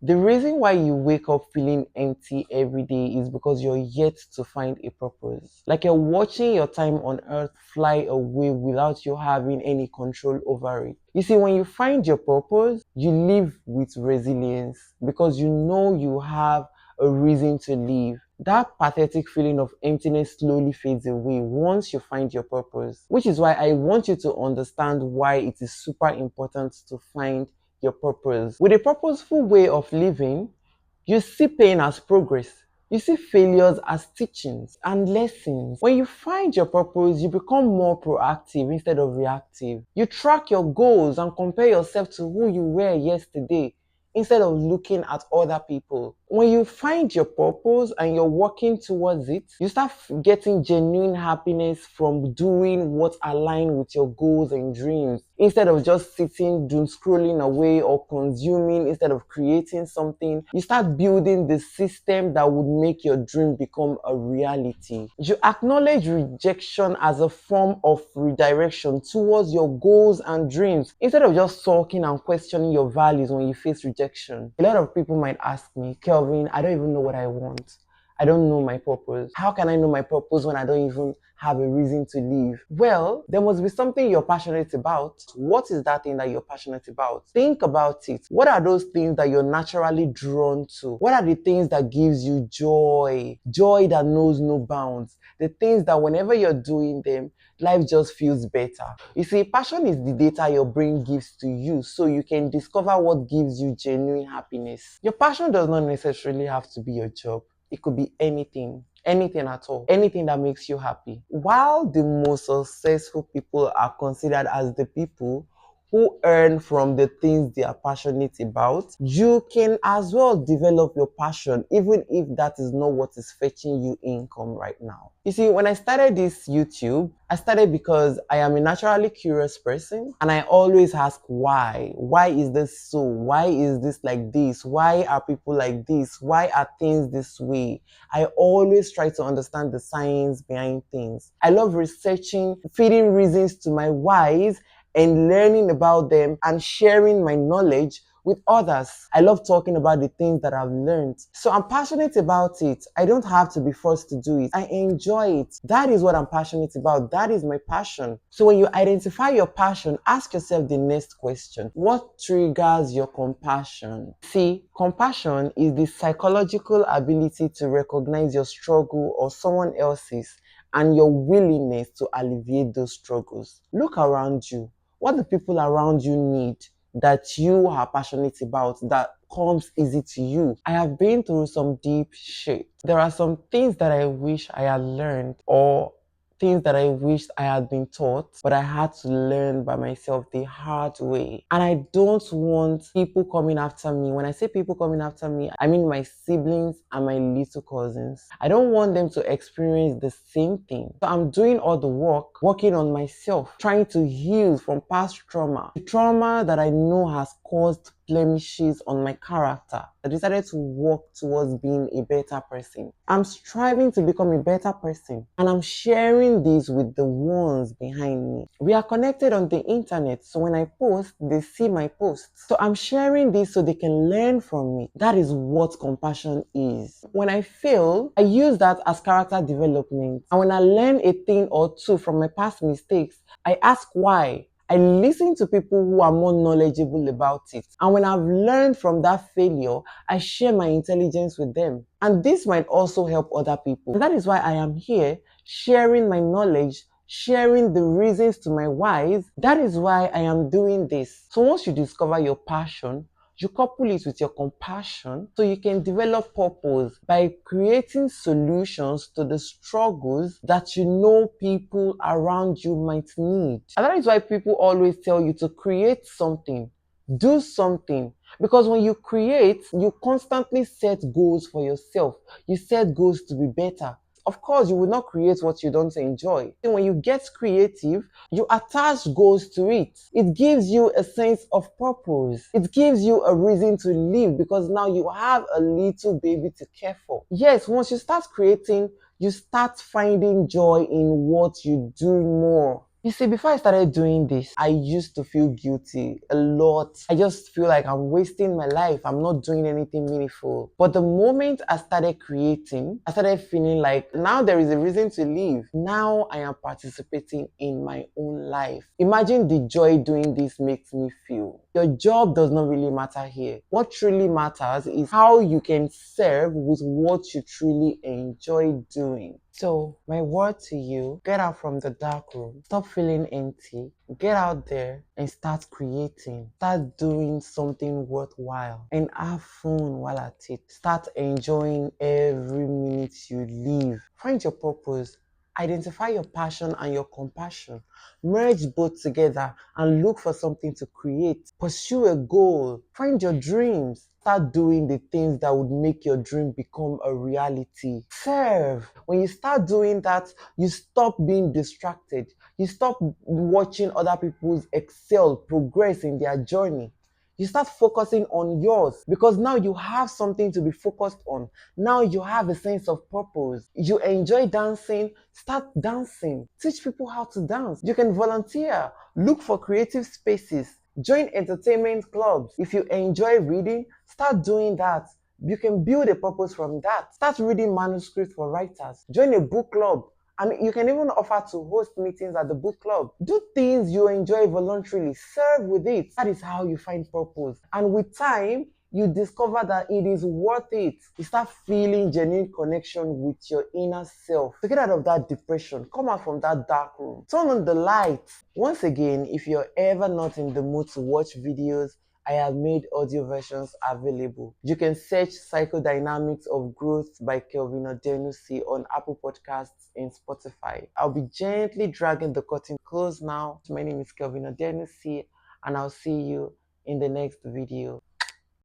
The reason why you wake up feeling empty every day is because you're yet to find a purpose. Like you're watching your time on earth fly away without you having any control over it. You see, when you find your purpose, you live with resilience because you know you have a reason to live. That pathetic feeling of emptiness slowly fades away once you find your purpose, which is why I want you to understand why it is super important to find your purpose. With a purposeful way of living, you see pain as progress. You see failures as teachings and lessons. When you find your purpose, you become more proactive instead of reactive. You track your goals and compare yourself to who you were yesterday instead of looking at other people. When you find your purpose and you're working towards it, you start getting genuine happiness from doing what aligns with your goals and dreams instead of just sitting, doom scrolling away or consuming instead of creating something. You start building the system that would make your dream become a reality. You acknowledge rejection as a form of redirection towards your goals and dreams instead of just sulking and questioning your values when you face rejection. A lot of people might ask me, Kelvin, I don't even know what I want. I don't know my purpose. How can I know my purpose when I don't even have a reason to live? Well, there must be something you're passionate about. What is that thing that you're passionate about? Think about it. What are those things that you're naturally drawn to? What are the things that gives you joy? Joy that knows no bounds. The things that whenever you're doing them, life just feels better. You see, passion is the data your brain gives to you so you can discover what gives you genuine happiness. Your passion does not necessarily have to be your job. It could be anything at all, anything that makes you happy. While the most successful people are considered as the people who earn from the things they are passionate about, you can as well develop your passion even if that is not what is fetching you income right now. You see, when I started this YouTube, I started because I am a naturally curious person and I always ask why. Why is this so? Why is this like this? Why are people like this? Why are things this way? I always try to understand the science behind things. I love researching, feeding reasons to my whys and learning about them and sharing my knowledge with others. I love talking about the things that I've learned. So I'm passionate about it. I don't have to be forced to do it. I enjoy it. That is what I'm passionate about. That is my passion. So when you identify your passion, ask yourself the next question. What triggers your compassion? See, compassion is the psychological ability to recognize your struggle or someone else's and your willingness to alleviate those struggles. Look around you. What the people around you need that you are passionate about that comes easy to you. I have been through some deep shit. There are some things that I wish I had learned or things that I wished I had been taught, but I had to learn by myself the hard way. And I don't want people coming after me. When I say people coming after me, I mean my siblings and my little cousins. I don't want them to experience the same thing. So I'm doing all the work, working on myself, trying to heal from past trauma. The trauma that I know has caused blemishes on my character. I decided to work towards being a better person. I'm striving to become a better person and I'm sharing this with the ones behind me. We are connected on the internet, so when I post, they see my posts. So I'm sharing this so they can learn from me. That is what compassion is. When I fail, I use that as character development. And when I learn a thing or two from my past mistakes, I ask why. I listen to people who are more knowledgeable about it. And when I've learned from that failure, I share my intelligence with them. And this might also help other people. And that is why I am here sharing my knowledge, sharing the reasons to my whys. That is why I am doing this. So once you discover your passion, you couple it with your compassion so you can develop purpose by creating solutions to the struggles that you know people around you might need. And that is why people always tell you to create something, do something. Because when you create, you constantly set goals for yourself. You set goals to be better. Of course, you will not create what you don't enjoy. When you get creative, you attach goals to it. It gives you a sense of purpose. It gives you a reason to live because now you have a little baby to care for. Yes, once you start creating, you start finding joy in what you do more. You see, before I started doing this, I used to feel guilty a lot. I just feel like I'm wasting my life. I'm not doing anything meaningful. But the moment I started creating, I started feeling like now there is a reason to live. Now I am participating in my own life. Imagine the joy doing this makes me feel. Your job does not really matter here. What truly matters is how you can serve with what you truly enjoy doing. So, my word to you, get out from the dark room. Stop feeling empty. Get out there and start creating. Start doing something worthwhile and have fun while at it. Start enjoying every minute you live. Find your purpose. Identify your passion and your compassion. Merge both together and look for something to create. Pursue a goal. Find your dreams. Start doing the things that would make your dream become a reality. Serve. When you start doing that, you stop being distracted. You stop watching other people's excel, progress in their journey. You start focusing on yours because now you have something to be focused on. Now you have a sense of purpose. You enjoy dancing, start dancing. Teach people how to dance. You can volunteer, look for creative spaces, join entertainment clubs. If you enjoy reading, start doing that. You can build a purpose from that. Start reading manuscripts for writers. Join a book club. And you can even offer to host meetings at the book club. Do things you enjoy voluntarily. Serve with it. That is how you find purpose. And with time, you discover that it is worth it. You start feeling genuine connection with your inner self. To get out of that depression, come out from that dark room. Turn on the lights. Once again, if you're ever not in the mood to watch videos, I have made audio versions available. You can search Psychodynamics of Growth by Kelvin Odenusi on Apple Podcasts and Spotify. I'll be gently dragging the curtain close now. My name is Kelvin Odenusi, and I'll see you in the next video.